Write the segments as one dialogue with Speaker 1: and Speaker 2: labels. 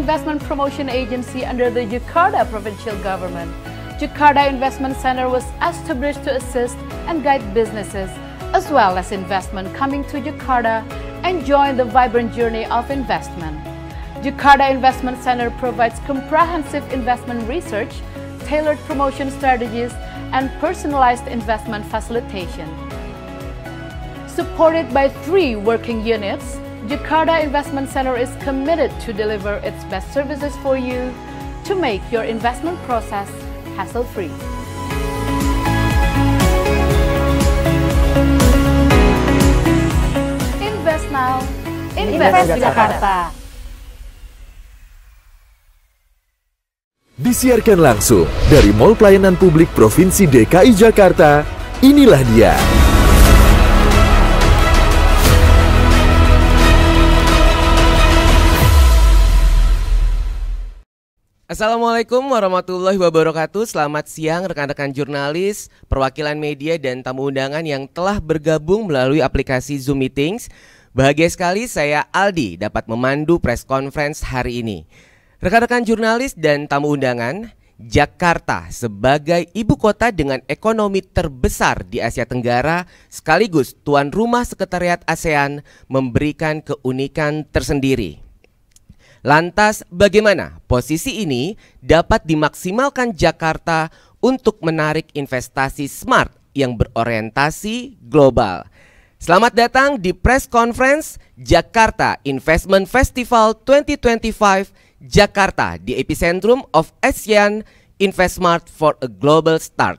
Speaker 1: investment promotion agency under the Jakarta provincial government. Jakarta Investment Center was established to assist and guide businesses as well as investment coming to Jakarta and join the vibrant journey of investment. Jakarta Investment Center provides comprehensive investment research, tailored promotion strategies, and personalized investment facilitation. Supported by 3 working units, Jakarta Investment Center is committed to deliver its best services for you to make your investment process hassle-free. Invest now, invest Jakarta.
Speaker 2: Disiarkan langsung dari Mall Pelayanan Publik Provinsi DKI Jakarta, inilah dia.
Speaker 3: Assalamualaikum warahmatullahi wabarakatuh. Selamat siang rekan-rekan jurnalis, perwakilan media dan tamu undangan yang telah bergabung melalui aplikasi Zoom Meetings. Bahagia sekali saya Aldi dapat memandu press conference hari ini. Rekan-rekan jurnalis dan tamu undangan, Jakarta sebagai ibu kota dengan ekonomi terbesar di Asia Tenggara sekaligus tuan rumah sekretariat ASEAN memberikan keunikan tersendiri. Lantas bagaimana posisi ini dapat dimaksimalkan Jakarta untuk menarik investasi smart yang berorientasi global? Selamat datang di press conference Jakarta Investment Festival 2025 Jakarta, the epicentrum of ASEAN InvestSmart for a global start.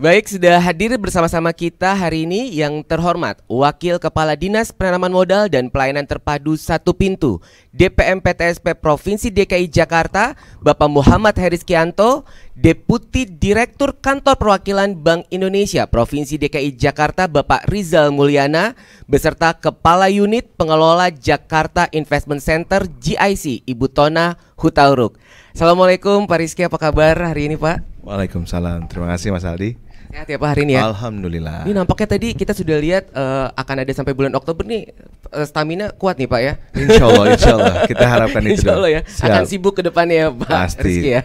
Speaker 3: Baik, sudah hadir bersama-sama kita hari ini yang terhormat Wakil Kepala Dinas Penanaman Modal dan Pelayanan Terpadu Satu Pintu DPM PTSP Provinsi DKI Jakarta, Bapak Muhammad Heriskianto, Deputi Direktur Kantor Perwakilan Bank Indonesia Provinsi DKI Jakarta, Bapak Rizal Mulyana, beserta Kepala Unit Pengelola Jakarta Investment Center GIC, Ibu Tona Hutauruk. Assalamualaikum Pak Rizky, apa kabar hari ini Pak?
Speaker 4: Waalaikumsalam, terima kasih Mas Aldi.
Speaker 3: Sehat ya Pak hari ini ya?
Speaker 4: Alhamdulillah.
Speaker 3: Ini nampaknya tadi kita sudah lihat akan ada sampai bulan Oktober nih, stamina kuat nih Pak ya?
Speaker 4: Insya Allah kita harapkan itu.
Speaker 3: Insya Allah ya,
Speaker 4: siap.
Speaker 3: Akan sibuk ke depannya ya Pak.
Speaker 4: Pasti.
Speaker 3: Rizky ya.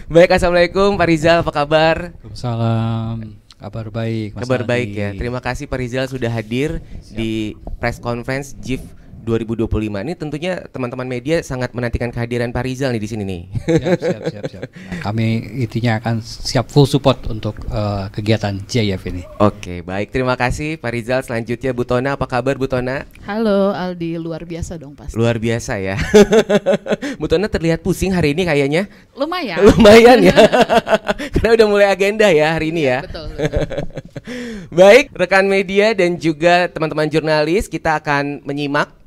Speaker 3: Baik, Assalamualaikum Pak Rizal, apa kabar?
Speaker 5: Waalaikumsalam, kabar baik Mas
Speaker 3: Kabar
Speaker 5: Aldi.
Speaker 3: baik ya, terima kasih Pak Rizal sudah hadir di press conference JIF 2025. Ini tentunya teman-teman media sangat menantikan kehadiran Pak Rizal nih di sini nih.
Speaker 5: Siap. Nah, kami intinya akan siap full support untuk kegiatan JIF ini.
Speaker 3: Oke, baik, terima kasih Pak Rizal. Selanjutnya Bu Tona, apa kabar Bu Tona?
Speaker 6: Halo Aldi, luar biasa dong pasti.
Speaker 3: Luar biasa ya. Bu Tona terlihat pusing hari ini kayaknya.
Speaker 6: Lumayan.
Speaker 3: Lumayan ya. Karena udah mulai agenda ya hari ini ya.
Speaker 6: Betul.
Speaker 3: Baik, rekan media dan juga teman-teman jurnalis, kita akan menyimak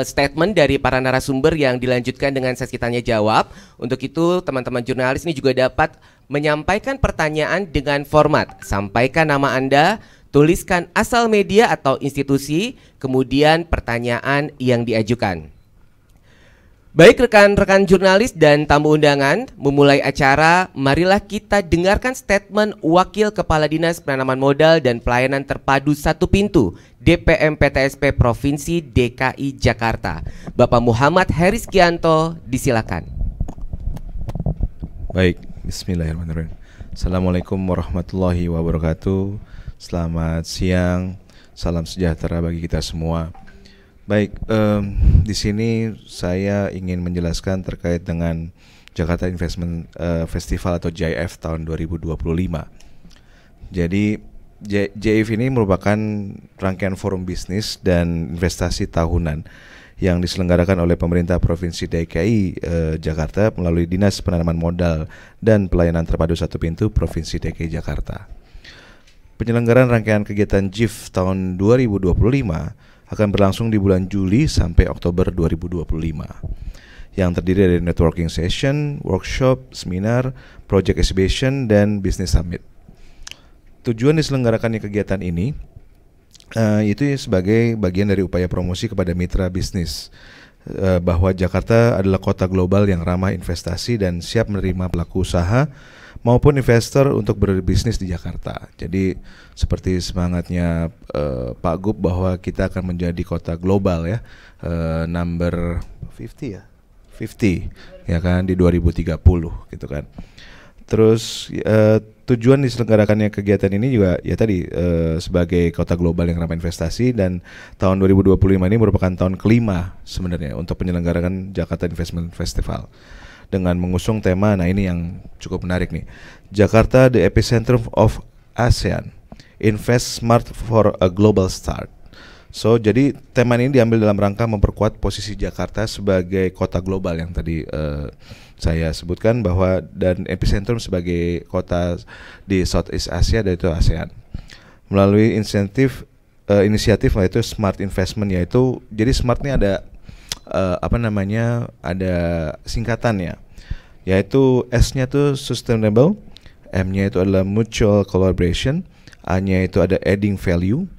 Speaker 3: statement dari para narasumber yang dilanjutkan dengan sesi tanya jawab. Untuk itu teman-teman jurnalis ini juga dapat menyampaikan pertanyaan dengan format sampaikan nama Anda, tuliskan asal media atau institusi, kemudian pertanyaan yang diajukan. Baik rekan-rekan jurnalis dan tamu undangan, memulai acara, marilah kita dengarkan statement Wakil Kepala Dinas Penanaman Modal dan Pelayanan Terpadu Satu Pintu DPM PTSP Provinsi DKI Jakarta, Bapak Muhammad Heriskianto, disilakan.
Speaker 4: Baik, bismillahirrahmanirrahim. Assalamualaikum warahmatullahi wabarakatuh. Selamat siang, salam sejahtera bagi kita semua. Baik, di sini saya ingin menjelaskan terkait dengan Jakarta Investment Festival atau JIF tahun 2025. Jadi JIF ini merupakan rangkaian forum bisnis dan investasi tahunan yang diselenggarakan oleh pemerintah Provinsi DKI Jakarta melalui Dinas Penanaman Modal dan Pelayanan Terpadu Satu Pintu Provinsi DKI Jakarta. Penyelenggaraan rangkaian kegiatan JIF tahun 2025 akan berlangsung di bulan Juli sampai Oktober 2025 yang terdiri dari networking session, workshop, seminar, project exhibition, dan business summit. Tujuan diselenggarakannya kegiatan ini itu sebagai bagian dari upaya promosi kepada mitra bisnis bahwa Jakarta adalah kota global yang ramah investasi dan siap menerima pelaku usaha maupun investor untuk berbisnis di Jakarta. Jadi seperti semangatnya Pak Gub bahwa kita akan menjadi kota global ya, number 50 ya, 50 ya kan di 2030 gitu kan. Terus tujuan diselenggarakannya kegiatan ini juga ya tadi sebagai kota global yang ramah investasi, dan tahun 2025 ini merupakan tahun kelima sebenarnya untuk penyelenggaraan Jakarta Investment Festival dengan mengusung tema, nah ini yang cukup menarik nih, Jakarta the epicenter of ASEAN, invest smart for a global start. So jadi tema ini diambil dalam rangka memperkuat posisi Jakarta sebagai kota global yang tadi saya sebutkan, bahwa dan epicentrum sebagai kota di Southeast Asia, yaitu ASEAN, melalui inisiatif yaitu smart investment, yaitu jadi smart ini ada ada singkatannya, yaitu S-nya itu sustainable, M-nya itu adalah mutual collaboration, A-nya itu ada adding value,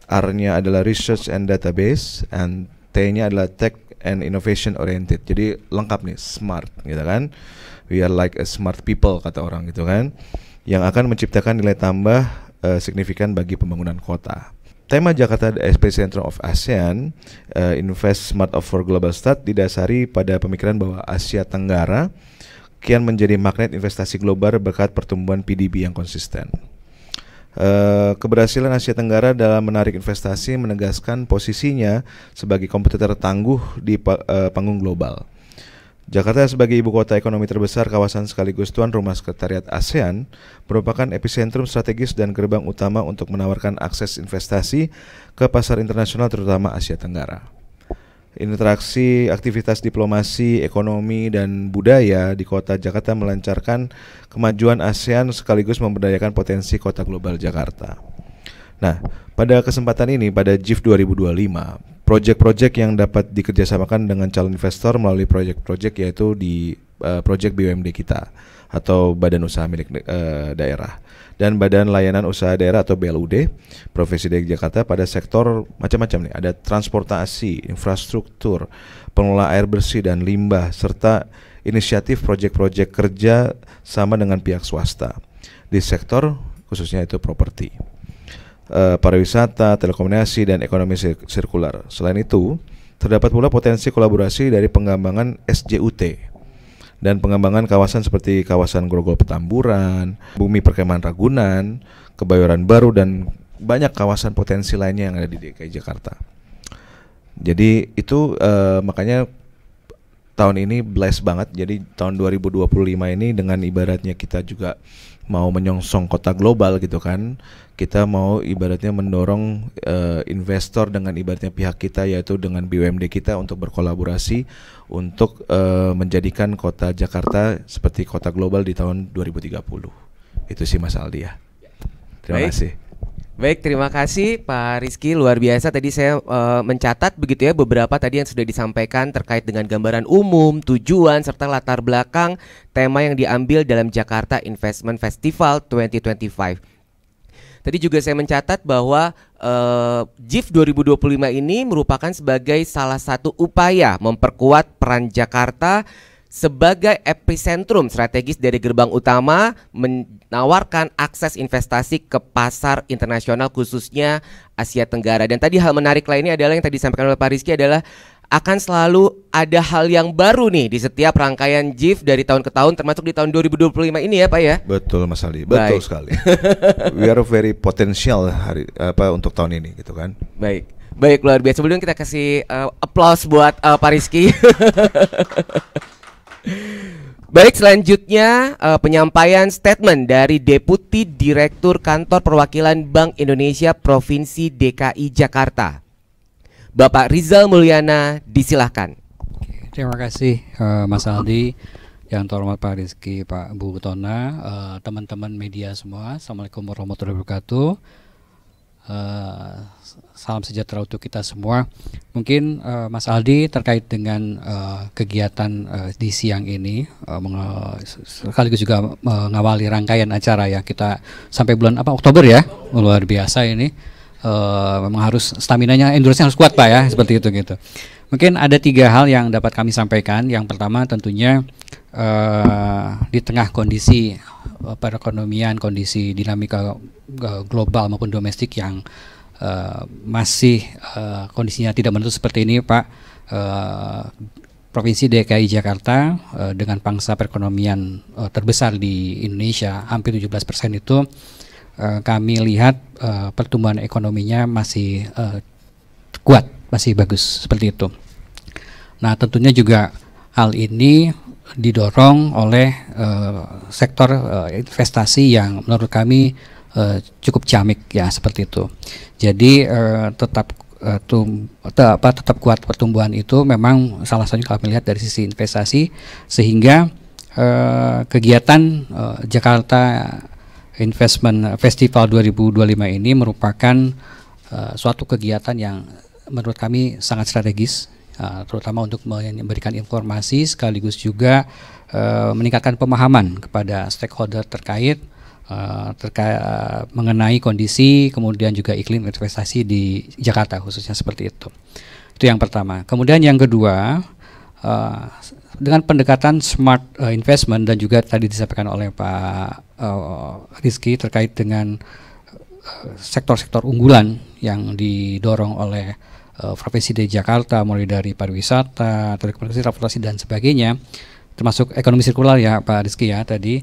Speaker 4: R-nya adalah research and database, and T-nya adalah tech and innovation oriented. Jadi lengkap nih, smart gitu kan. We are like a smart people kata orang gitu kan, yang akan menciptakan nilai tambah signifikan bagi pembangunan kota. Tema Jakarta the epicentrum of ASEAN, invest smart for global start, didasari pada pemikiran bahwa Asia Tenggara kian menjadi magnet investasi global berkat pertumbuhan PDB yang konsisten. Keberhasilan Asia Tenggara dalam menarik investasi menegaskan posisinya sebagai kompetitor tangguh di panggung global. Jakarta sebagai ibu kota ekonomi terbesar kawasan sekaligus tuan rumah sekretariat ASEAN merupakan epicentrum strategis dan gerbang utama untuk menawarkan akses investasi ke pasar internasional terutama Asia Tenggara. Interaksi aktivitas diplomasi, ekonomi, dan budaya di kota Jakarta melancarkan kemajuan ASEAN sekaligus memberdayakan potensi kota global Jakarta. Nah, pada kesempatan ini pada JIF 2025, proyek-proyek yang dapat dikerjasamakan dengan calon investor melalui proyek-proyek yaitu di proyek BUMD kita atau Badan Usaha Milik Daerah dan Badan Layanan Usaha Daerah atau BLUD Provinsi DKI Jakarta pada sektor macam-macam nih, ada transportasi, infrastruktur, pengelola air bersih dan limbah, serta inisiatif proyek-proyek kerja sama dengan pihak swasta di sektor khususnya itu properti, pariwisata, telekomunikasi, dan ekonomi sirkular. Selain itu, terdapat pula potensi kolaborasi dari pengembangan SJUT dan pengembangan kawasan seperti kawasan Grogol Petamburan, Bumi Perkemahan Ragunan, Kebayoran Baru, dan banyak kawasan potensi lainnya yang ada di DKI Jakarta. Jadi itu makanya tahun ini blessed banget. Jadi tahun 2025 ini dengan ibaratnya kita juga mau menyongsong kota global gitu kan, kita mau ibaratnya mendorong investor dengan ibaratnya pihak kita yaitu dengan BUMD kita untuk berkolaborasi untuk menjadikan kota Jakarta seperti kota global di tahun 2030. Itu sih Mas Aldi ya. Terima kasih.
Speaker 3: Baik, terima kasih Pak Rizky, luar biasa. Tadi saya mencatat begitu ya beberapa tadi yang sudah disampaikan terkait dengan gambaran umum, tujuan, serta latar belakang tema yang diambil dalam Jakarta Investment Festival 2025. Tadi juga saya mencatat bahwa JIF 2025 ini merupakan sebagai salah satu upaya memperkuat peran Jakarta sebagai epicentrum strategis dari gerbang utama, menawarkan akses investasi ke pasar internasional khususnya Asia Tenggara. Dan tadi hal menarik lainnya adalah yang tadi disampaikan oleh Pak Rizky adalah akan selalu ada hal yang baru nih di setiap rangkaian JIF dari tahun ke tahun, termasuk di tahun 2025 ini ya Pak ya?
Speaker 4: Betul Mas Ali, betul sekali. We are very potential untuk tahun ini gitu kan.
Speaker 3: Baik luar biasa. Sebelum kita kasih applause buat Pak Rizky. Baik, selanjutnya penyampaian statement dari Deputi Direktur Kantor Perwakilan Bank Indonesia Provinsi DKI Jakarta, Bapak Rizal Mulyana, disilahkan.
Speaker 5: Terima kasih Mas Aldi, yang terhormat Pak Rizky, Pak Bu Tona, teman-teman media semua. Assalamualaikum warahmatullahi wabarakatuh. Salam sejahtera untuk kita semua. Mungkin Mas Aldi terkait dengan kegiatan di siang ini, sekaligus juga mengawali rangkaian acara ya kita sampai bulan Oktober ya, luar biasa ini. Memang harus staminanya, endurance-nya harus kuat Pak ya, seperti itu gitu. Mungkin ada 3 hal yang dapat kami sampaikan. Yang pertama tentunya di tengah kondisi perekonomian, kondisi dinamika global maupun domestik yang masih kondisinya tidak menentu seperti ini Pak, Provinsi DKI Jakarta dengan pangsa perekonomian terbesar di Indonesia, hampir 17% itu, kami lihat pertumbuhan ekonominya masih kuat, masih bagus seperti itu. Nah, tentunya juga hal ini didorong oleh sektor investasi yang menurut kami cukup ciamik ya, seperti itu. Jadi tetap kuat pertumbuhan itu memang salah satunya kami lihat dari sisi investasi, sehingga kegiatan Jakarta Investment Festival 2025 ini merupakan suatu kegiatan yang menurut kami sangat strategis, terutama untuk memberikan informasi sekaligus juga meningkatkan pemahaman kepada stakeholder terkait mengenai kondisi kemudian juga iklim investasi di Jakarta khususnya, seperti itu. Itu yang pertama. Kemudian yang kedua, dengan pendekatan smart investment dan juga tadi disampaikan oleh Pak Rizky terkait dengan sektor-sektor unggulan yang didorong oleh Provinsi DKI Jakarta, mulai dari pariwisata, telekomunikasi, transportasi dan sebagainya, termasuk ekonomi sirkular ya Pak Rizky ya tadi.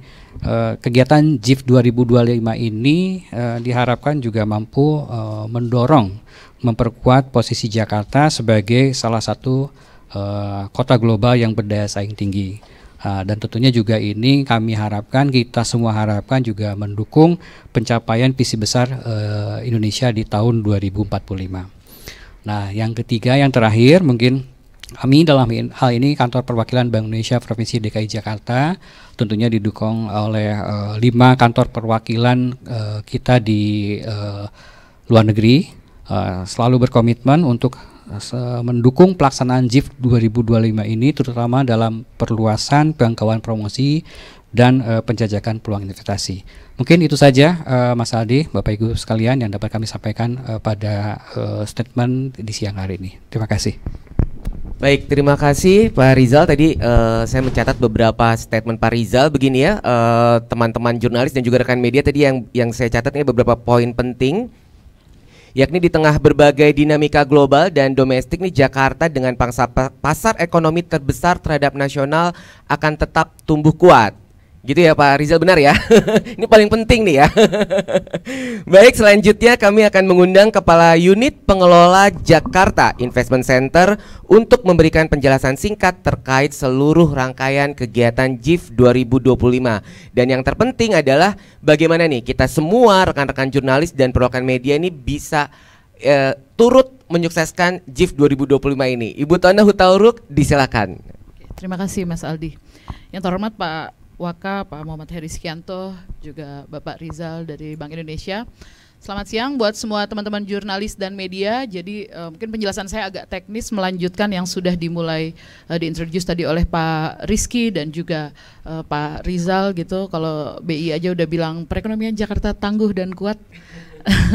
Speaker 5: Kegiatan JIF 2025 ini diharapkan juga mampu mendorong, memperkuat posisi Jakarta sebagai salah satu kota global yang berdaya saing tinggi. Dan tentunya juga ini kami harapkan, kita semua harapkan juga mendukung pencapaian visi besar Indonesia di tahun 2045. Nah, yang ketiga, yang terakhir, mungkin kami dalam hal ini Kantor Perwakilan Bank Indonesia Provinsi DKI Jakarta tentunya didukung oleh 5 kantor perwakilan kita di luar negeri, selalu berkomitmen untuk mendukung pelaksanaan JIF 2025 ini, terutama dalam perluasan pengangkauan promosi dan penjajakan peluang investasi. Mungkin itu saja Mas Aldi, Bapak Ibu sekalian yang dapat kami sampaikan pada statement di siang hari ini. Terima kasih.
Speaker 3: Baik, terima kasih Pak Rizal. Tadi saya mencatat beberapa statement Pak Rizal. Begini ya, teman-teman jurnalis dan juga rekan media, tadi yang saya catat ini beberapa poin penting, yakni di tengah berbagai dinamika global dan domestik nih, Jakarta dengan pangsa pasar ekonomi terbesar terhadap nasional akan tetap tumbuh kuat. Gitu ya Pak Rizal, benar ya? Ini paling penting nih ya. Baik, selanjutnya kami akan mengundang Kepala Unit Pengelola Jakarta Investment Center untuk memberikan penjelasan singkat terkait seluruh rangkaian kegiatan JIF 2025. Dan yang terpenting adalah bagaimana nih kita semua rekan-rekan jurnalis dan perwakilan media ini bisa turut menyukseskan JIF 2025 ini. Ibu Tona Hutauruk, disilakan.
Speaker 6: Terima kasih Mas Aldi. Yang terhormat Pak Waka, Pak Muhammad Heri Skianto, juga Bapak Rizal dari Bank Indonesia. Selamat siang buat semua teman-teman jurnalis dan media. Jadi mungkin penjelasan saya agak teknis, melanjutkan yang sudah dimulai diintroduce tadi oleh Pak Rizky dan juga Pak Rizal gitu. Kalau BI aja udah bilang perekonomian Jakarta tangguh dan kuat.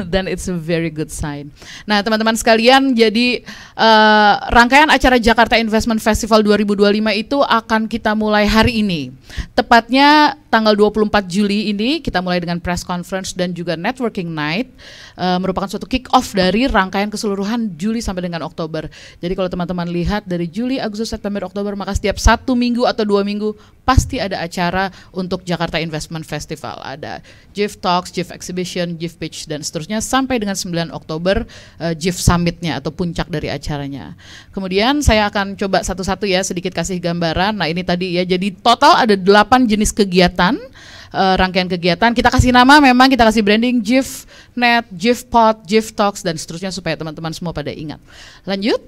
Speaker 6: then it's a very good sign. Nah, teman-teman sekalian, jadi rangkaian acara Jakarta Investment Festival 2025 itu akan kita mulai hari ini. Tepatnya tanggal 24 Juli ini kita mulai dengan press conference dan juga networking night, merupakan suatu kick off dari rangkaian keseluruhan Juli sampai dengan Oktober. Jadi kalau teman-teman lihat dari Juli, Agustus, September, Oktober, maka setiap 1 minggu atau 2 minggu pasti ada acara untuk Jakarta Investment Festival. Ada GIF Talks, GIF Exhibition, GIF Pitch dan seterusnya sampai dengan 9 Oktober GIF Summit-nya atau puncak dari acaranya. Kemudian saya akan coba satu-satu ya sedikit kasih gambaran. Nah, ini tadi ya, jadi total ada 8 jenis kegiatan, rangkaian kegiatan. Kita kasih nama, memang kita kasih branding GIF Net, GIF Pod, GIF Talks dan seterusnya supaya teman-teman semua pada ingat. Lanjut.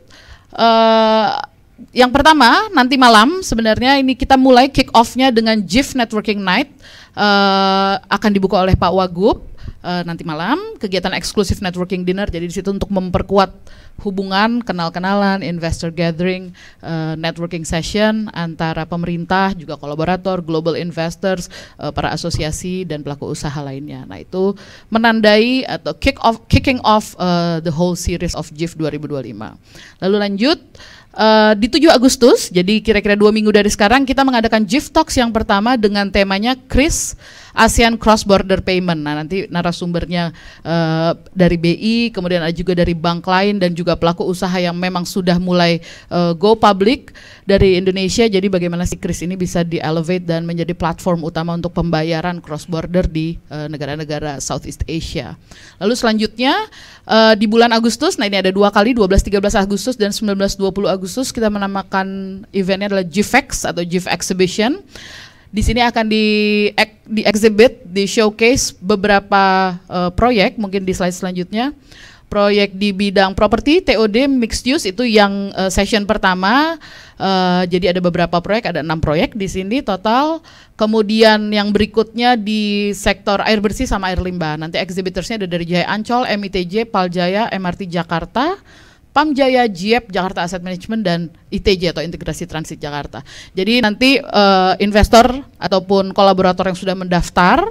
Speaker 6: Yang pertama, nanti malam sebenarnya ini kita mulai kick off-nya dengan GIF Networking Night, akan dibuka oleh Pak Wagub. Nanti malam kegiatan eksklusif networking dinner, jadi di situ untuk memperkuat hubungan, kenal-kenalan, investor gathering, networking session antara pemerintah, juga kolaborator, global investors, para asosiasi dan pelaku usaha lainnya. Nah, itu menandai atau kicking off the whole series of GIF 2025. Lalu lanjut. Di 7 Agustus, jadi kira-kira 2 minggu dari sekarang kita mengadakan GIF Talks yang pertama dengan temanya KRIS, ASEAN Cross Border Payment. Nah, nanti narasumbernya dari BI, kemudian ada juga dari bank lain dan juga pelaku usaha yang memang sudah mulai go public dari Indonesia. Jadi bagaimana si KRIS ini bisa di-elevate dan menjadi platform utama untuk pembayaran cross border di negara-negara Southeast Asia. Lalu selanjutnya di bulan Agustus, nah ini ada 2 kali, 12-13 Agustus dan 19-20 Agustus kita menamakan eventnya adalah GIFEX atau GIF Exhibition. Di sini akan di exhibit, di showcase beberapa proyek, mungkin di slide selanjutnya. Proyek di bidang properti, TOD, mixed use itu yang session pertama. Jadi ada beberapa proyek, ada 6 proyek di sini total. Kemudian yang berikutnya di sektor air bersih sama air limbah. Nanti exhibitorsnya ada dari Jaya Ancol, MITJ, Paljaya, MRT Jakarta, Pamjaya, JIEP, Jakarta Asset Management, dan ITJ atau Integrasi Transit Jakarta. Jadi nanti investor ataupun kolaborator yang sudah mendaftar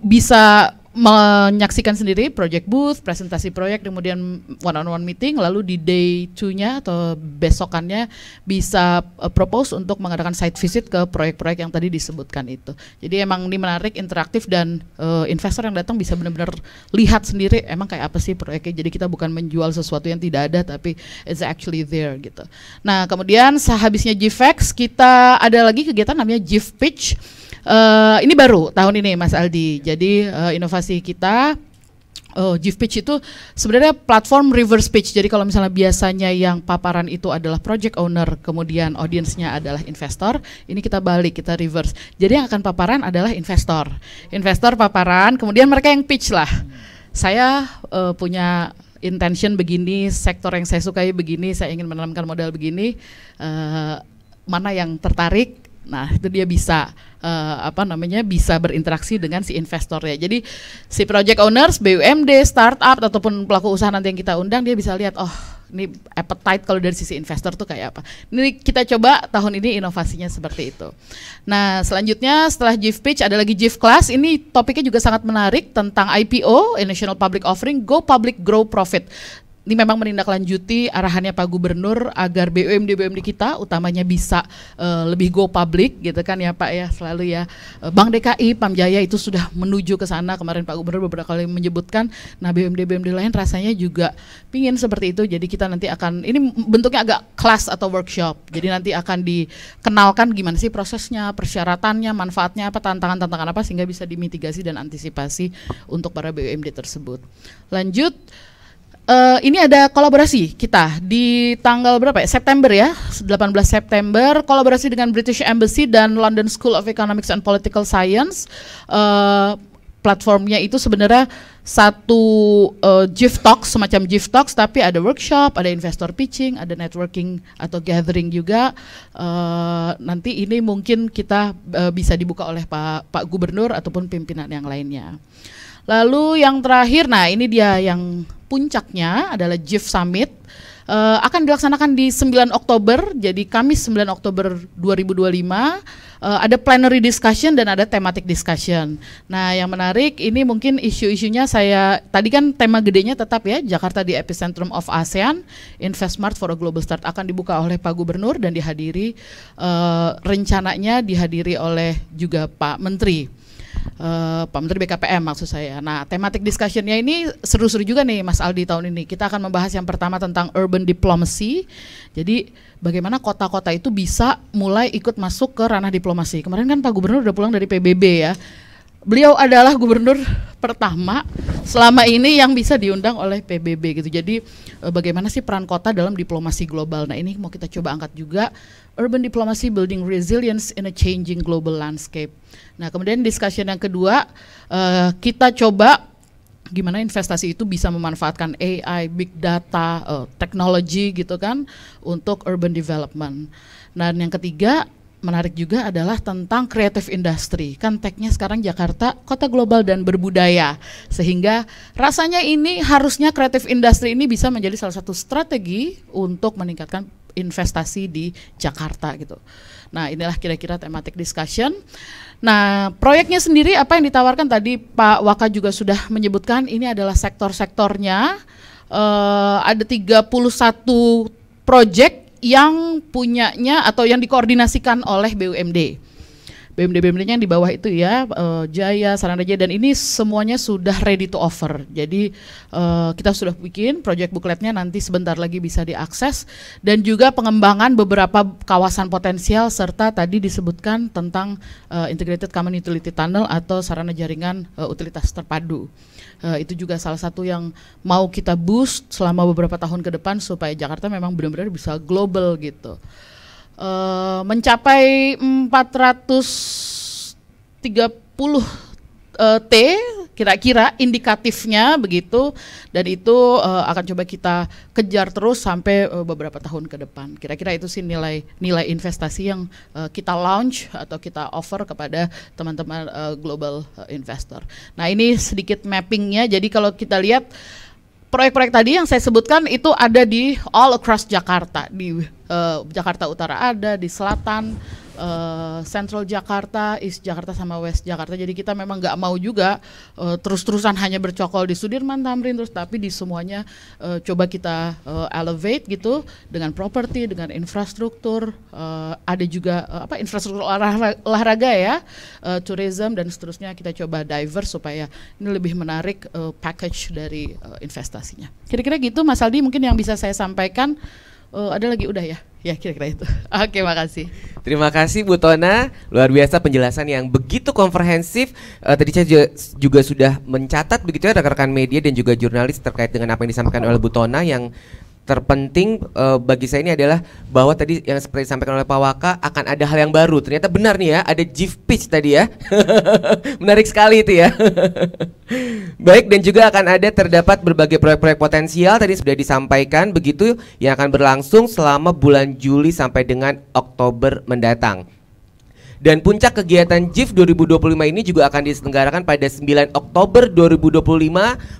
Speaker 6: bisa menyaksikan sendiri project booth, presentasi proyek, kemudian one-on-one meeting, lalu di day 2-nya atau besokannya bisa propose untuk mengadakan site visit ke proyek-proyek yang tadi disebutkan itu. Jadi emang ini menarik, interaktif, dan investor yang datang bisa benar-benar lihat sendiri emang kayak apa sih proyeknya. Jadi kita bukan menjual sesuatu yang tidak ada, tapi it's actually there gitu. Nah, kemudian sehabisnya GIFEX kita ada lagi kegiatan namanya GIF Pitch. Ini baru tahun ini Mas Aldi. Jadi inovasi kita GIF Pitch itu sebenarnya platform reverse pitch. Jadi kalau misalnya biasanya yang paparan itu adalah project owner, kemudian audiensnya adalah investor, ini kita balik, kita reverse. Jadi yang akan paparan adalah investor. Investor paparan, kemudian mereka yang pitch lah. Saya punya intention begini, sektor yang saya sukai begini, saya ingin menanamkan modal begini, mana yang tertarik? Nah, itu dia bisa bisa berinteraksi dengan si investornya. Jadi si project owners, BUMD, startup ataupun pelaku usaha nanti yang kita undang, dia bisa lihat, oh ini appetite kalau dari sisi investor tuh kayak apa. Ini kita coba tahun ini inovasinya seperti itu. Nah, selanjutnya setelah GIF Pitch ada lagi GIF Class. Ini topiknya juga sangat menarik tentang IPO, National Public Offering, Go Public, Grow Profit. Ini memang menindaklanjuti arahannya Pak Gubernur agar BUMD kita utamanya bisa lebih go public gitu kan ya Pak ya, selalu ya. Bank DKI, Pamjaya itu sudah menuju ke sana. Kemarin Pak Gubernur beberapa kali menyebutkan. Nah, BUMD lain rasanya juga pingin seperti itu. Jadi kita nanti akan, ini bentuknya agak kelas atau workshop. Jadi nanti akan dikenalkan gimana sih prosesnya, persyaratannya, manfaatnya apa, tantangan-tantangan apa sehingga bisa dimitigasi dan antisipasi untuk para BUMD tersebut. Lanjut. Ini ada kolaborasi kita di tanggal berapa ya? September ya, 18 September, kolaborasi dengan British Embassy dan London School of Economics and Political Science. Platformnya itu sebenarnya satu GIF Talks, semacam GIF Talks, tapi ada workshop, ada investor pitching, ada networking atau gathering juga. Nanti ini mungkin kita bisa dibuka oleh Pak Gubernur ataupun pimpinan yang lainnya. Lalu yang terakhir, nah ini dia yang puncaknya adalah GIF Summit. akan dilaksanakan di 9 Oktober, jadi Kamis 9 Oktober 2025. Ada plenary discussion dan ada thematic discussion. Nah, yang menarik ini mungkin isu-isunya tadi kan tema gedenya tetap ya, Jakarta di epicentrum of ASEAN, Invest Smart for a Global Start akan dibuka oleh Pak Gubernur dan dihadiri, rencananya dihadiri oleh juga Pak Menteri. Pak Menteri BKPM maksud saya. Nah, thematic discussion-nya ini seru-seru juga nih Mas Aldi tahun ini. Kita akan membahas yang pertama tentang urban diplomacy. Jadi bagaimana kota-kota itu bisa mulai ikut masuk ke ranah diplomasi. Kemarin kan Pak Gubernur udah pulang dari PBB ya. Beliau adalah gubernur pertama selama ini yang bisa diundang oleh PBB gitu. Jadi bagaimana sih peran kota dalam diplomasi global. Nah, ini mau kita coba angkat juga, urban diplomacy building resilience in a changing global landscape. Nah, kemudian discussion yang kedua, kita coba gimana investasi itu bisa memanfaatkan AI, big data, teknologi gitu kan untuk urban development. Dan yang ketiga menarik juga adalah tentang creative industry. Kan tagnya sekarang Jakarta kota global dan berbudaya, sehingga rasanya ini harusnya creative industry ini bisa menjadi salah satu strategi untuk meningkatkan investasi di Jakarta gitu. Nah, inilah kira-kira thematic discussion. Nah, proyeknya sendiri apa yang ditawarkan tadi Pak Waka juga sudah menyebutkan, ini adalah sektor-sektornya, ada 31 proyek yang punyanya atau yang dikoordinasikan oleh BUMD. BUMD-nya yang di bawah itu ya, Jaya, Saranajaya, dan ini semuanya sudah ready to offer. Jadi kita sudah bikin project bookletnya, nanti sebentar lagi bisa diakses, dan juga pengembangan beberapa kawasan potensial serta tadi disebutkan tentang Integrated Common Utility Tunnel atau sarana jaringan utilitas terpadu. Itu juga salah satu yang mau kita boost selama beberapa tahun ke depan supaya Jakarta memang benar-benar bisa global gitu. Mencapai 430 T kira-kira indikatifnya begitu, dan itu akan coba kita kejar terus sampai beberapa tahun ke depan. Kira-kira itu sih nilai investasi yang kita launch atau kita offer kepada teman-teman global investor. Nah, ini sedikit mappingnya. Jadi kalau kita lihat proyek-proyek tadi yang saya sebutkan itu ada di all across Jakarta, di Jakarta Utara ada, di Selatan, Central Jakarta, East Jakarta sama West Jakarta. Jadi kita memang nggak mau juga terus-terusan hanya bercokol di Sudirman, Tamrin terus, tapi di semuanya coba kita elevate gitu dengan properti, dengan infrastruktur, ada juga infrastruktur olahraga ya, tourism dan seterusnya. Kita coba diverse supaya ini lebih menarik package dari investasinya. Kira-kira gitu Mas Aldi mungkin yang bisa saya sampaikan. Ada lagi udah ya? Ya kira-kira itu. Oke, makasih.
Speaker 3: Terima kasih Bu Tona, luar biasa penjelasan yang begitu komprehensif. Tadi saya juga sudah mencatat begitu ya rekan-rekan media dan juga jurnalis terkait dengan apa yang disampaikan oleh Bu Tona. Yang terpenting bagi saya ini adalah bahwa tadi yang seperti disampaikan oleh Pak Waka akan ada hal yang baru. Ternyata benar nih ya, ada GIF pitch tadi ya. Menarik sekali itu ya. Baik, dan juga akan ada terdapat berbagai proyek-proyek potensial tadi sudah disampaikan begitu yang akan berlangsung selama bulan Juli sampai dengan Oktober mendatang. Dan puncak kegiatan GIF 2025 ini juga akan diselenggarakan pada 9 Oktober 2025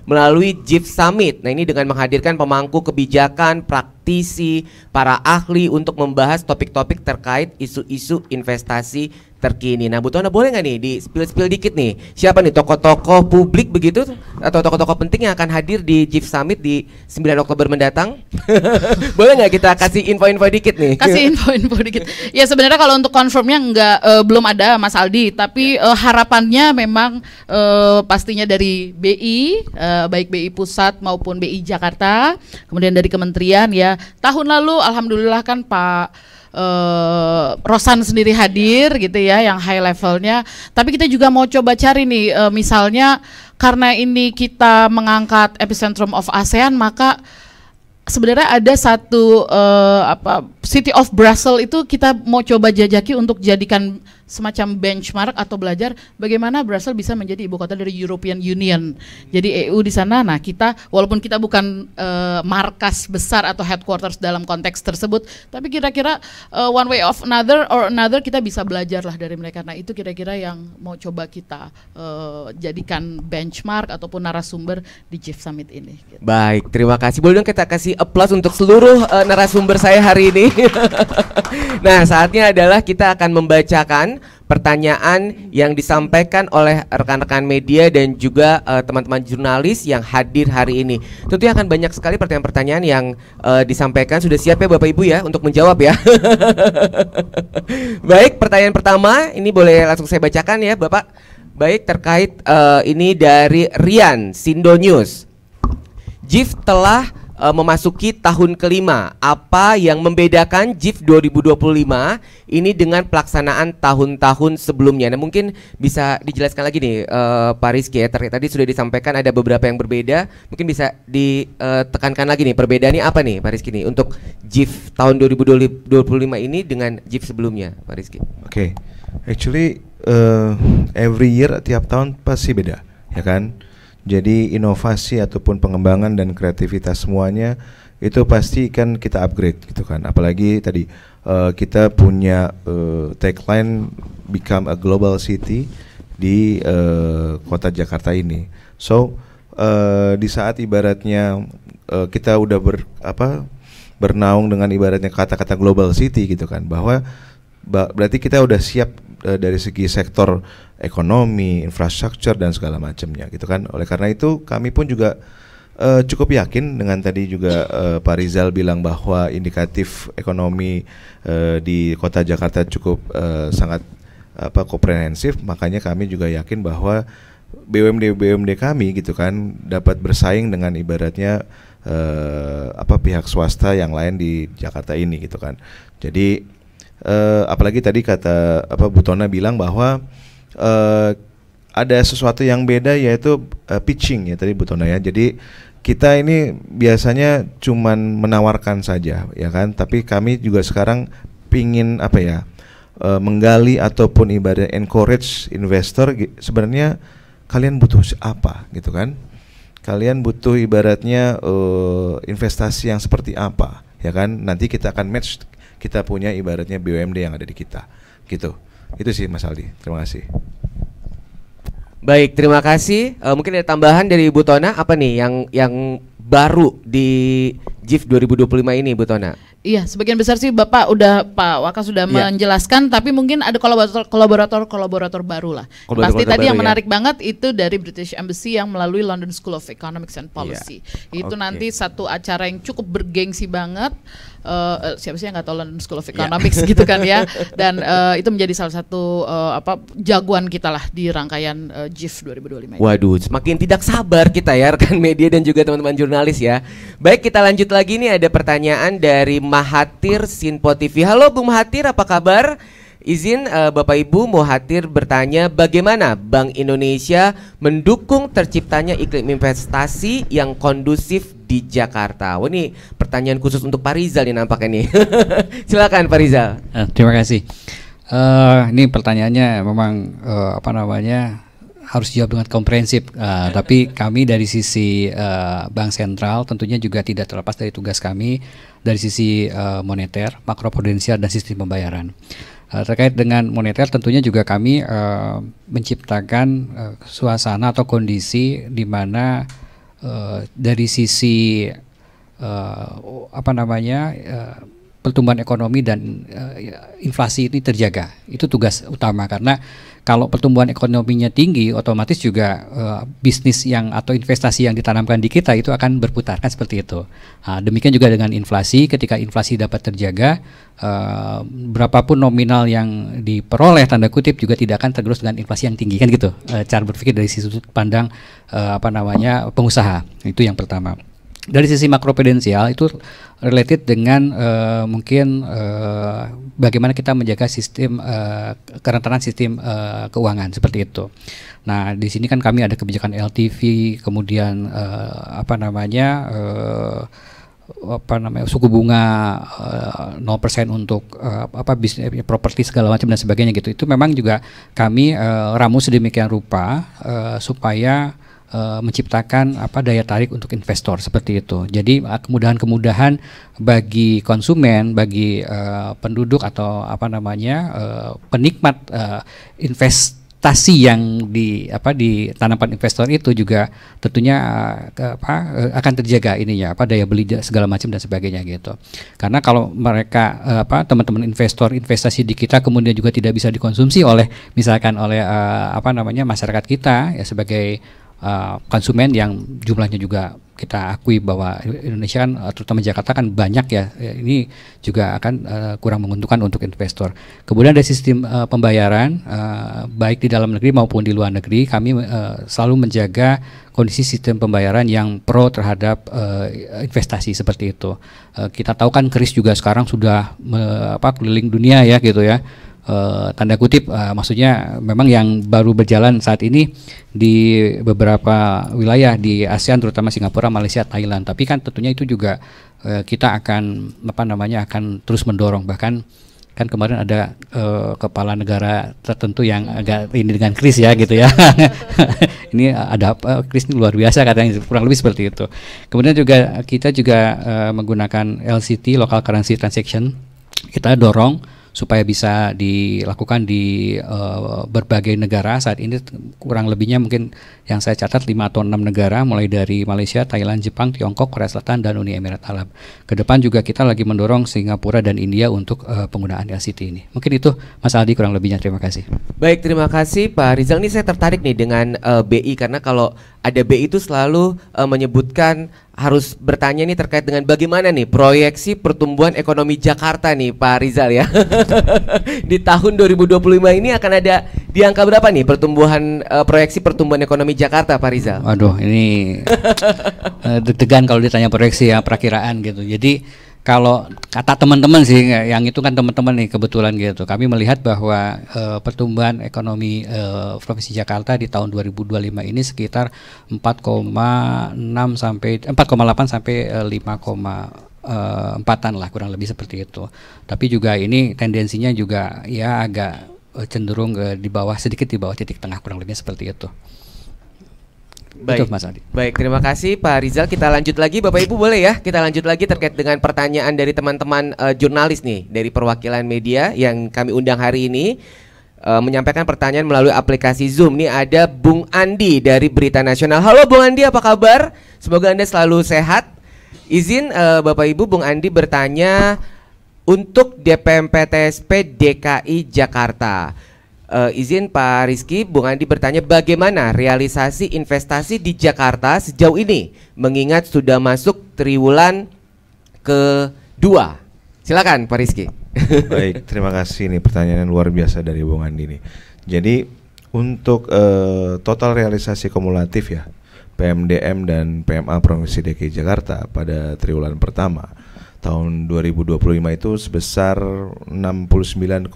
Speaker 3: melalui GIF Summit. Nah, ini dengan menghadirkan pemangku kebijakan, praktisi, para ahli untuk membahas topik-topik terkait isu-isu investasi terkini. Nah, Bu Tona boleh nggak nih di spill dikit nih, siapa nih tokoh-tokoh publik begitu atau tokoh-tokoh penting yang akan hadir di GIF Summit di 9 Oktober mendatang? Boleh nggak kita kasih info-info dikit nih?
Speaker 6: Kasih info dikit. Ya sebenarnya kalau untuk confirmnya belum ada Mas Aldi, tapi harapannya memang pastinya dari BI, baik BI Pusat maupun BI Jakarta, kemudian dari kementerian ya. Tahun lalu alhamdulillah kan Pak Rosan sendiri hadir gitu ya, yang high levelnya. Tapi kita juga mau coba cari nih, misalnya karena ini kita mengangkat epicentrum of ASEAN, maka sebenarnya ada satu City of Brussels itu kita mau coba jajaki untuk jadikan semacam benchmark atau belajar bagaimana Brussels bisa menjadi ibu kota dari European Union. Jadi EU di sana. Nah, kita walaupun kita bukan markas besar atau headquarters dalam konteks tersebut, tapi kira-kira one way of another kita bisa belajar lah dari mereka. Nah, itu kira-kira yang mau coba kita jadikan benchmark ataupun narasumber di GIF Summit ini. Gitu.
Speaker 3: Baik, terima kasih. Boleh dong kita kasih applause untuk seluruh narasumber saya hari ini. Nah, saatnya adalah kita akan membacakan pertanyaan yang disampaikan oleh rekan-rekan media dan juga teman-teman jurnalis yang hadir hari ini. Tentunya akan banyak sekali pertanyaan-pertanyaan yang disampaikan. Sudah siap ya Bapak Ibu ya untuk menjawab ya? Baik, pertanyaan pertama ini boleh langsung saya bacakan ya Bapak. Baik, terkait ini dari Rian, Sindo News. GIF telah memasuki tahun kelima. Apa yang membedakan GIF 2025 ini dengan pelaksanaan tahun-tahun sebelumnya? Nah, mungkin bisa dijelaskan lagi nih Pak Rizky ya. Tadi sudah disampaikan ada beberapa yang berbeda. Mungkin bisa ditekankan lagi nih perbedaannya apa nih Pak Rizky nih untuk GIF tahun 2025 ini dengan GIF sebelumnya Pak Rizky?
Speaker 4: Oke. Actually every year tiap tahun pasti beda, ya kan? Jadi inovasi ataupun pengembangan dan kreativitas semuanya itu pasti kan kita upgrade gitu kan. Apalagi tadi kita punya tagline become a global city di kota Jakarta ini. So di saat ibaratnya kita udah bernaung dengan ibaratnya kata-kata global city gitu kan, bahwa berarti kita udah siap dari segi sektor ekonomi, infrastruktur dan segala macamnya gitu kan. Oleh karena itu kami pun juga cukup yakin dengan tadi juga Pak Rizal bilang bahwa indikatif ekonomi di kota Jakarta cukup sangat komprehensif. Makanya kami juga yakin bahwa BUMD kami gitu kan dapat bersaing dengan ibaratnya pihak swasta yang lain di Jakarta ini gitu kan. Jadi apalagi tadi kata Bu Tona bilang bahwa ada sesuatu yang beda yaitu pitching ya tadi Bu Tona ya. Jadi kita ini biasanya cuman menawarkan saja ya kan, tapi kami juga sekarang pingin menggali ataupun ibaratnya encourage investor sebenarnya kalian butuh apa gitu kan. Kalian butuh ibaratnya investasi yang seperti apa ya kan. Nanti kita akan match, kita punya ibaratnya BUMD yang ada di kita gitu. Itu sih Mas Aldi, terima kasih.
Speaker 3: Baik, terima kasih. Mungkin ada tambahan dari Bu Tona, apa nih yang baru di GIF 2025 ini Bu Tona?
Speaker 6: Iya, sebagian besar sih Pak Waka sudah menjelaskan, tapi mungkin ada kolaborator baru lah. Pasti tadi yang menarik banget itu dari British Embassy yang melalui London School of Economics and Policy. Itu nanti satu acara yang cukup bergengsi banget. Siapa sih yang nggak tahu London School of Economics gitu kan ya. Dan itu menjadi salah satu jagoan kita lah di rangkaian GIF 2025 ini.
Speaker 3: Waduh, semakin tidak sabar kita ya rekan media dan juga teman-teman jurnalis ya. Baik, kita lanjut lagi nih, ada pertanyaan dari Mahathir Sinpo TV. Halo Bung Mahathir, apa kabar? Izin Bapak Ibu Mahathir bertanya, bagaimana Bank Indonesia mendukung terciptanya iklim investasi yang kondusif di Jakarta? Wah, ini pertanyaan khusus untuk Pak Rizal nih nampaknya nih. Silakan Pak Rizal.
Speaker 5: Terima kasih. Ini pertanyaannya memang harus dijawab dengan komprehensif. Tapi kami dari sisi Bank Sentral tentunya juga tidak terlepas dari tugas kami dari sisi moneter, makroprudensial dan sistem pembayaran. Terkait dengan moneter tentunya juga kami menciptakan suasana atau kondisi di mana dari sisi pertumbuhan ekonomi dan inflasi ini terjaga. Itu tugas utama, karena kalau pertumbuhan ekonominya tinggi, otomatis juga bisnis yang atau investasi yang ditanamkan di kita itu akan berputar, kan seperti itu. Demikian juga dengan inflasi, ketika inflasi dapat terjaga, berapapun nominal yang diperoleh tanda kutip juga tidak akan tergerus dengan inflasi yang tinggi, kan gitu. Cara berpikir dari sudut pandang pengusaha, itu yang pertama. Dari sisi makroprudensial itu related dengan bagaimana kita menjaga sistem kerentanan sistem keuangan seperti itu. Nah, di sini kan kami ada kebijakan LTV, kemudian suku bunga 0% untuk bisnis properti segala macam dan sebagainya gitu. Itu memang juga kami ramu sedemikian rupa supaya menciptakan daya tarik untuk investor seperti itu. Jadi kemudahan-kemudahan bagi konsumen, bagi penduduk atau penikmat investasi yang ditanamkan investor itu juga tentunya akan terjaga daya beli segala macam dan sebagainya gitu. Karena kalau mereka teman-teman investor investasi di kita kemudian juga tidak bisa dikonsumsi oleh misalkan oleh masyarakat kita ya sebagai konsumen yang jumlahnya juga kita akui bahwa Indonesia kan terutama Jakarta kan banyak ya, ini juga akan kurang menguntungkan untuk investor. Kemudian dari sistem pembayaran baik di dalam negeri maupun di luar negeri kami selalu menjaga kondisi sistem pembayaran yang pro terhadap investasi seperti itu. Kita tahu kan kris juga sekarang sudah keliling dunia ya gitu ya. Tanda kutip maksudnya memang yang baru berjalan saat ini di beberapa wilayah di ASEAN terutama Singapura, Malaysia, Thailand. Tapi kan tentunya itu juga kita akan akan terus mendorong. Bahkan kan kemarin ada kepala negara tertentu yang agak ini dengan kris ya gitu ya. Ini ada kris ini luar biasa katanya, kurang lebih seperti itu. Kemudian juga kita juga menggunakan LCT, local currency transaction. Kita dorong supaya bisa dilakukan di berbagai negara. Saat ini kurang lebihnya mungkin yang saya catat 5 atau 6 negara, mulai dari Malaysia, Thailand, Jepang, Tiongkok, Korea Selatan, dan Uni Emirat Arab. Kedepan juga kita lagi mendorong Singapura dan India untuk penggunaan LCT ini. Mungkin itu Mas Aldi kurang lebihnya, terima kasih.
Speaker 3: Baik, terima kasih Pak Rizal. Ini saya tertarik nih dengan BI karena kalau ada BI itu selalu menyebutkan harus bertanya nih terkait dengan bagaimana nih proyeksi pertumbuhan ekonomi Jakarta nih Pak Rizal ya. Di tahun 2025 ini akan ada di angka berapa nih pertumbuhan proyeksi pertumbuhan ekonomi Jakarta Pak Rizal?
Speaker 5: Waduh, ini deg-degan kalau ditanya proyeksi ya, perakiraan gitu. Jadi kalau kata teman-teman sih, yang itu kan teman-teman nih kebetulan gitu. Kami melihat bahwa pertumbuhan ekonomi Provinsi Jakarta di tahun 2025 ini sekitar 4,8 sampai 5,4-an lah, kurang lebih seperti itu. Tapi juga ini tendensinya juga ya agak cenderung di bawah, sedikit di bawah titik tengah, kurang lebih seperti itu.
Speaker 3: Baik,
Speaker 5: itu, Mas Adi.
Speaker 3: Baik, terima kasih Pak Rizal. Kita lanjut lagi, Bapak Ibu boleh ya? Kita lanjut lagi terkait dengan pertanyaan dari teman-teman jurnalis nih dari perwakilan media yang kami undang hari ini menyampaikan pertanyaan melalui aplikasi Zoom. Nih ada Bung Andi dari Berita Nasional. Halo Bung Andi, apa kabar? Semoga Anda selalu sehat. Izin Bapak Ibu, Bung Andi bertanya untuk DPMPTSP DKI Jakarta. Izin Pak Rizky, Bung Andi bertanya bagaimana realisasi investasi di Jakarta sejauh ini mengingat sudah masuk triwulan kedua. Silakan Pak Rizky.
Speaker 4: Baik, terima kasih, ini pertanyaan yang luar biasa dari Bung Andi nih. Jadi untuk total realisasi kumulatif ya PMDM dan PMA Provinsi DKI Jakarta pada triwulan pertama tahun 2025 itu sebesar 69,77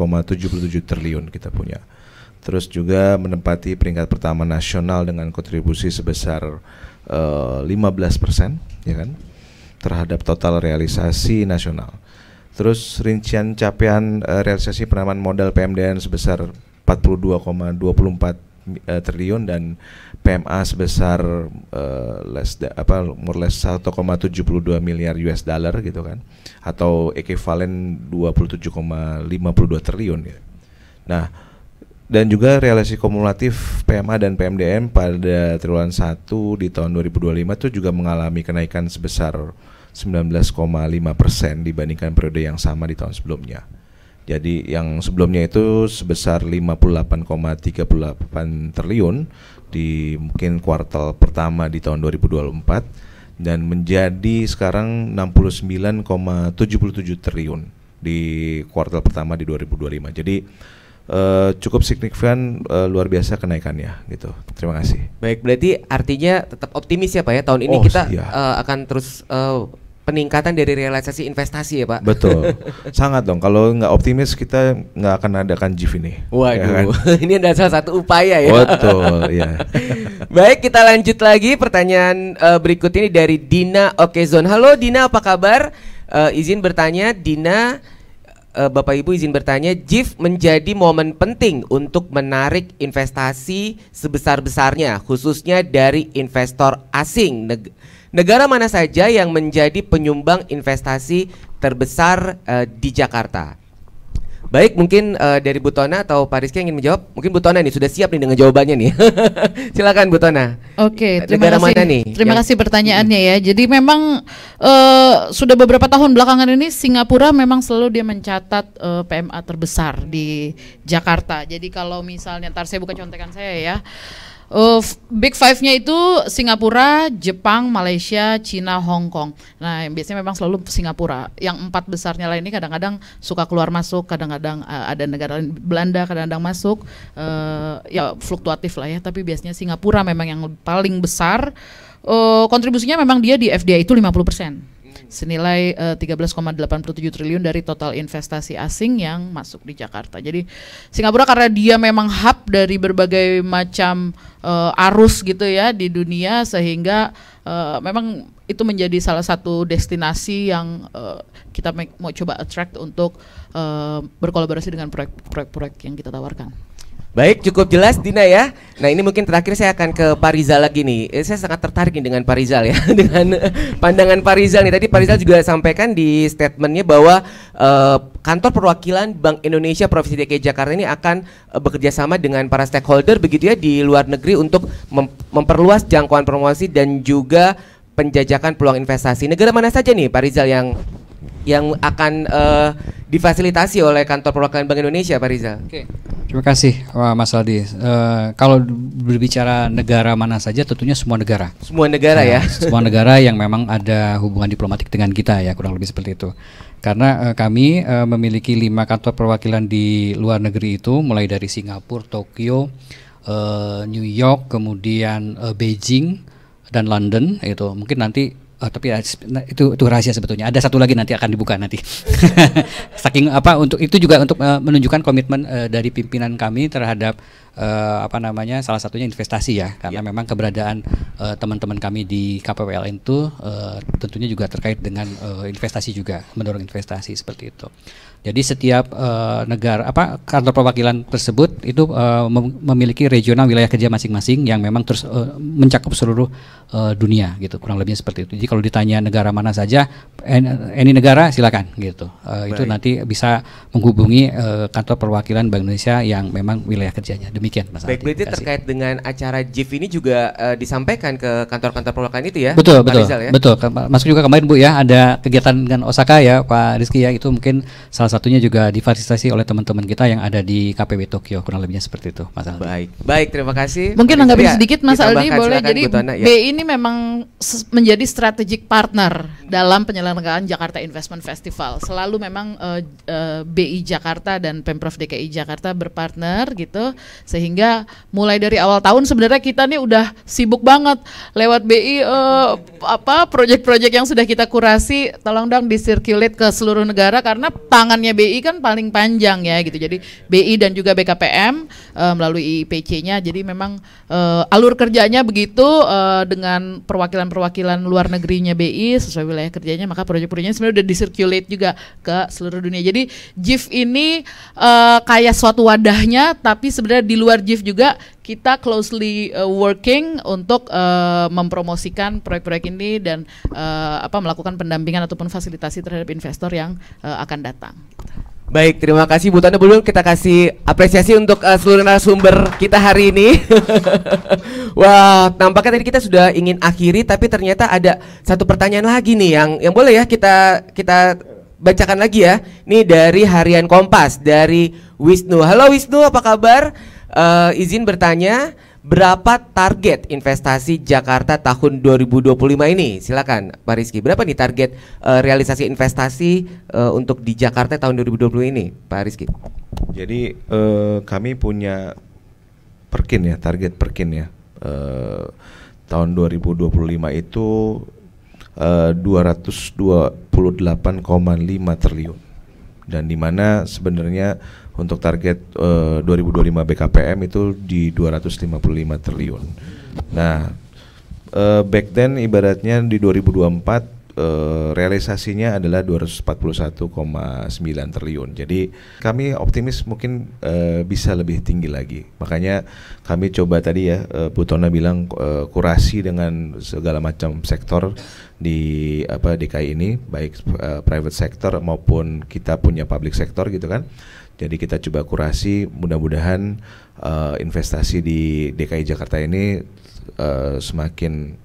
Speaker 4: triliun kita punya. Terus juga menempati peringkat pertama nasional dengan kontribusi sebesar 15% ya kan terhadap total realisasi nasional. Terus rincian capaian realisasi penanaman modal PMDN sebesar 42,24 triliun dan PMA sebesar more or less 1,72 miliar US dollar gitu kan, atau ekuivalen 27,52 triliun ya. Nah, dan juga realisasi kumulatif PMA dan PMDM pada triwulan 1 di tahun 2025 itu juga mengalami kenaikan sebesar 19,5% dibandingkan periode yang sama di tahun sebelumnya. Jadi yang sebelumnya itu sebesar 58,38 triliun di mungkin kuartal pertama di tahun 2024 dan menjadi sekarang 69,77 triliun di kuartal pertama di 2025. Jadi cukup signifikan, luar biasa kenaikannya gitu. Terima kasih.
Speaker 3: Baik, berarti artinya tetap optimis ya Pak ya, tahun ini kita akan terus peningkatan dari realisasi investasi ya Pak?
Speaker 4: Betul, sangat dong. Kalau nggak optimis kita nggak akan adakan JIF ini.
Speaker 3: Waduh,
Speaker 4: ya kan?
Speaker 3: ini adalah salah satu upaya ya.
Speaker 4: Betul, ya.
Speaker 3: Baik, kita lanjut lagi pertanyaan berikut ini dari Dina Okezon. Halo Dina, apa kabar? Izin bertanya, Dina, Bapak Ibu izin bertanya, JIF menjadi momen penting untuk menarik investasi sebesar-besarnya, khususnya dari investor asing. Negara mana saja yang menjadi penyumbang investasi terbesar di Jakarta? Baik, mungkin dari Bu Tona atau Pak Rizky yang ingin menjawab. Mungkin Bu Tona nih sudah siap nih dengan jawabannya nih. Silakan Bu Tona.
Speaker 6: Oke, terima kasih.
Speaker 3: Mana nih?
Speaker 6: Terima kasih pertanyaannya ya. Jadi memang sudah beberapa tahun belakangan ini Singapura memang selalu dia mencatat PMA terbesar di Jakarta. Jadi kalau misalnya, ntar saya buka contekan saya ya. Big Five-nya itu Singapura, Jepang, Malaysia, Cina, Hong Kong. Nah, biasanya memang selalu Singapura. Yang 4 besarnya lain ini kadang-kadang suka keluar masuk, kadang-kadang ada negara lain, Belanda kadang-kadang masuk, ya fluktuatif lah ya. Tapi biasanya Singapura memang yang paling besar. Kontribusinya memang dia di FDI itu 50%. Senilai 13,87 triliun dari total investasi asing yang masuk di Jakarta. Jadi Singapura karena dia memang hub dari berbagai macam arus gitu ya di dunia, sehingga memang itu menjadi salah satu destinasi yang kita mau coba attract untuk berkolaborasi dengan proyek-proyek yang kita tawarkan.
Speaker 3: Baik, cukup jelas Dina ya. Nah, ini mungkin terakhir saya akan ke Pak Rizal lagi nih. Saya sangat tertarik nih dengan Pak Rizal ya, dengan pandangan Pak Rizal nih. Tadi Pak Rizal juga sampaikan di statementnya bahwa kantor perwakilan Bank Indonesia Provinsi DKI Jakarta ini akan bekerja sama dengan para stakeholder begitu ya di luar negeri untuk memperluas jangkauan promosi dan juga penjajakan peluang investasi. Negara mana saja nih Pak Rizal yang akan difasilitasi oleh kantor perwakilan Bank Indonesia, Pak Rizal?
Speaker 5: Oke. Terima kasih Mas Aldi. Kalau berbicara negara mana saja, tentunya semua negara.
Speaker 3: Semua negara ya.
Speaker 5: Semua negara yang memang ada hubungan diplomatik dengan kita ya, kurang lebih seperti itu. Karena kami memiliki 5 kantor perwakilan di luar negeri itu, mulai dari Singapura, Tokyo, New York, kemudian Beijing dan London. Itu mungkin nanti. Tapi ya, itu rahasia sebetulnya. Ada satu lagi nanti akan dibuka nanti. Saking apa untuk itu juga untuk menunjukkan komitmen dari pimpinan kami terhadap salah satunya investasi ya. Karena memang keberadaan teman-teman kami di KPWLN itu tentunya juga terkait dengan investasi juga, mendorong investasi seperti itu. Jadi setiap negara kantor perwakilan tersebut itu memiliki regional wilayah kerja masing-masing yang memang terus mencakup seluruh dunia gitu, kurang lebihnya seperti itu. Jadi kalau ditanya negara mana saja, any negara silakan gitu. Itu nanti bisa menghubungi kantor perwakilan Bank Indonesia yang memang wilayah kerjanya. Demikian Mas.
Speaker 3: Baik, berarti terkait dengan acara JIF ini juga disampaikan ke kantor-kantor perwakilan itu ya?
Speaker 5: Betul,
Speaker 3: Pak
Speaker 5: betul,
Speaker 3: Rizal, ya?
Speaker 5: betul. Masuk juga kemarin Bu ya, ada kegiatan dengan Osaka ya Pak Rizky ya, itu mungkin salah satunya juga difasilitasi oleh teman-teman kita yang ada di KPW Tokyo, kurang lebihnya seperti itu Mas Aldi.
Speaker 3: Baik, terima kasih.
Speaker 6: Mungkin nanggapin sedikit Mas Aldi, boleh. Jadi
Speaker 3: ya.
Speaker 6: BI ini memang menjadi strategic partner dalam penyelenggaraan Jakarta Investment Festival. Selalu memang BI Jakarta dan Pemprov DKI Jakarta berpartner gitu, sehingga mulai dari awal tahun sebenarnya kita nih udah sibuk banget lewat BI proyek-proyek yang sudah kita kurasi, tolong dong disirkulate ke seluruh negara karena tangannya BI kan paling panjang ya gitu. Jadi BI dan juga BKPM melalui IPC-nya. Jadi memang alur kerjanya begitu dengan perwakilan-perwakilan luar negerinya BI sesuai wilayah kerjanya, maka proyek-proyeknya sebenarnya udah disirkulate juga ke seluruh dunia. Jadi JIF ini kayak suatu wadahnya, tapi sebenarnya di luar JIF juga kita closely working untuk mempromosikan proyek-proyek ini dan melakukan pendampingan ataupun fasilitasi terhadap investor yang akan datang.
Speaker 3: Baik, terima kasih Bu Tana. Belum kita kasih apresiasi untuk seluruh narasumber kita hari ini. Wah, nampaknya tadi kita sudah ingin akhiri, tapi ternyata ada satu pertanyaan lagi nih yang boleh ya kita bacakan lagi ya. Ini dari Harian Kompas dari Wisnu. Halo Wisnu, apa kabar? Izin bertanya, berapa target investasi Jakarta tahun 2025 ini? Silakan Pak Rizky. Berapa nih target realisasi investasi untuk di Jakarta tahun 2020 ini, Pak Rizky?
Speaker 4: Jadi kami punya target Perkin ya. Tahun 2025 itu 228,5 triliun. Dan di mana sebenarnya untuk target 2025 BKPM itu di 255 triliun. Nah, back then ibaratnya di 2024 realisasinya adalah 241,9 triliun. Jadi kami optimis mungkin bisa lebih tinggi lagi. Makanya kami coba tadi ya, Bu Tona bilang kurasi dengan segala macam sektor di DKI ini, baik private sector maupun kita punya public sector gitu kan. Jadi kita coba kurasi, mudah-mudahan investasi di DKI Jakarta ini semakin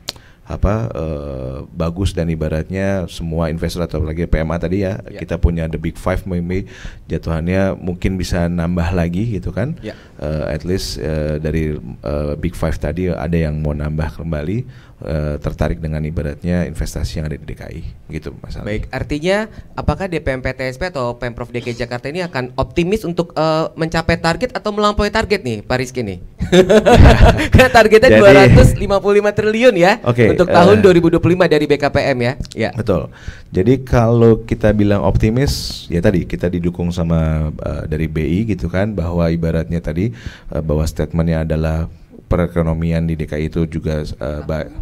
Speaker 4: bagus, dan ibaratnya semua investor atau lagi PMA tadi ya, kita punya the big five, maybe jatuhannya mungkin bisa nambah lagi gitu kan. At least dari big five tadi ada yang mau nambah kembali, tertarik dengan ibaratnya investasi yang ada di DKI gitu Mas Ali.
Speaker 3: Baik, artinya apakah DPM PTSP atau Pemprov DKI Jakarta ini akan optimis untuk mencapai target atau melampaui target nih Pak Rizky nih? Karena targetnya 255 triliun ya untuk tahun 2025 dari BKPM ya. Ya.
Speaker 4: Betul. Jadi kalau kita bilang optimis, ya tadi kita didukung sama dari BI gitu kan, bahwa ibaratnya tadi bahwa statementnya adalah perekonomian di DKI itu juga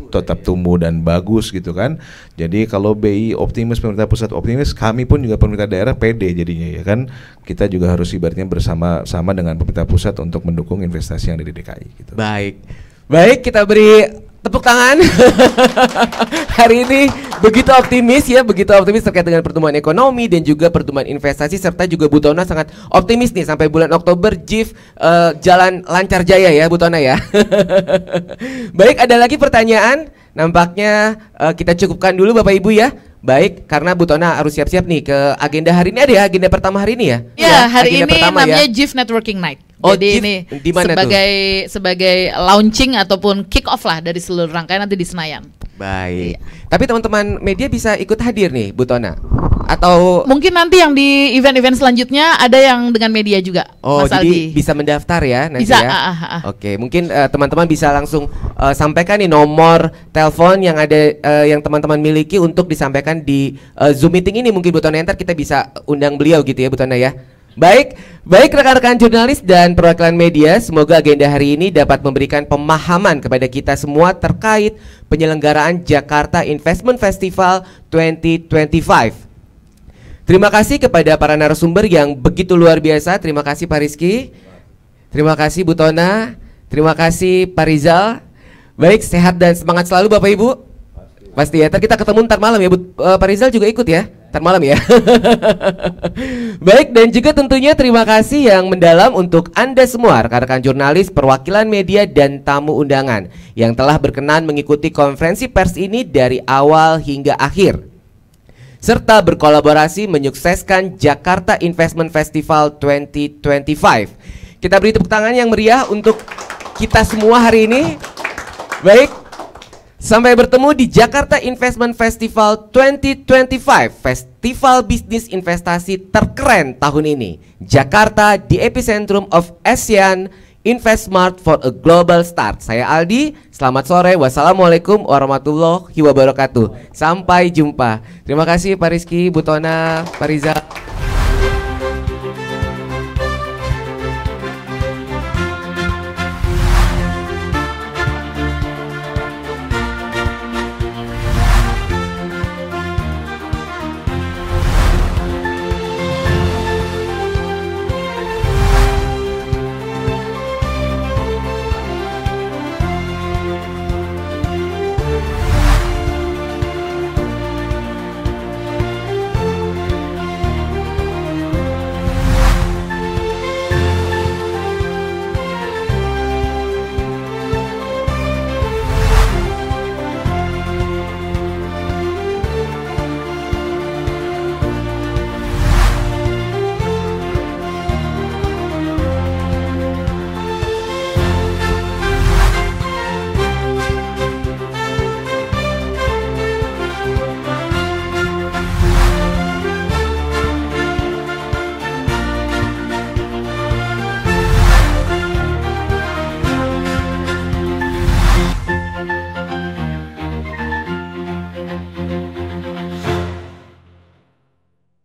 Speaker 4: tetap tumbuh dan bagus gitu kan. Jadi kalau BI optimis, pemerintah pusat optimis, kami pun juga pemerintah daerah pede jadinya ya kan. Kita juga harus ibaratnya bersama-sama dengan pemerintah pusat untuk mendukung investasi yang ada di DKI gitu.
Speaker 3: Baik, kita beri tepuk tangan. Hari ini begitu optimis terkait dengan pertumbuhan ekonomi dan juga pertumbuhan investasi, serta juga Bu Tona sangat optimis nih sampai bulan Oktober JIF jalan lancar jaya ya Bu Tona ya. Baik, ada lagi pertanyaan? Nampaknya kita cukupkan dulu Bapak Ibu ya. Baik, karena Bu Tona harus siap-siap nih ke agenda hari ini. Ada ya agenda pertama hari ini ya?
Speaker 6: Ya, hari ini namanya JIF Networking Night.
Speaker 3: Oh,
Speaker 6: jadi
Speaker 3: JIF,
Speaker 6: ini sebagai launching ataupun kick off lah dari seluruh rangkaian nanti di Senayan.
Speaker 3: Baik. Tapi teman-teman media bisa ikut hadir nih Bu Tona? Atau
Speaker 6: mungkin nanti yang di event-event selanjutnya ada yang dengan media juga.
Speaker 3: Oh,
Speaker 6: Mas
Speaker 3: jadi
Speaker 6: Aldi
Speaker 3: bisa mendaftar ya nanti
Speaker 6: bisa,
Speaker 3: ya? Oke, mungkin teman-teman bisa langsung sampaikan nih nomor telepon yang ada yang teman-teman miliki untuk disampaikan di Zoom meeting ini. Mungkin Bu Tona, ntar kita bisa undang beliau gitu ya Bu Tona ya. Baik rekan-rekan jurnalis dan perwakilan media, semoga agenda hari ini dapat memberikan pemahaman kepada kita semua terkait penyelenggaraan Jakarta Investment Festival 2025. Terima kasih kepada para narasumber yang begitu luar biasa. Terima kasih Pak Rizky, terima kasih Bu Tona, terima kasih Pak Rizal. Baik, sehat dan semangat selalu Bapak Ibu. Pasti ya, kita ketemu ntar malam ya Pak Rizal juga ikut ya ntar malam ya. Baik, dan juga tentunya terima kasih yang mendalam untuk Anda semua rekan-rekan jurnalis, perwakilan media dan tamu undangan yang telah berkenan mengikuti konferensi pers ini dari awal hingga akhir, serta berkolaborasi menyukseskan Jakarta Investment Festival 2025. Kita beri tepuk tangan yang meriah untuk kita semua hari ini. Baik, sampai bertemu di Jakarta Investment Festival 2025, festival bisnis investasi terkeren tahun ini. Jakarta, the epicentrum of ASEAN, Invest Smart for a Global Start. Saya Aldi, selamat sore, wassalamualaikum warahmatullahi wabarakatuh. Sampai jumpa. Terima kasih Pak Rizky, Bu Tona, Pak Rizal.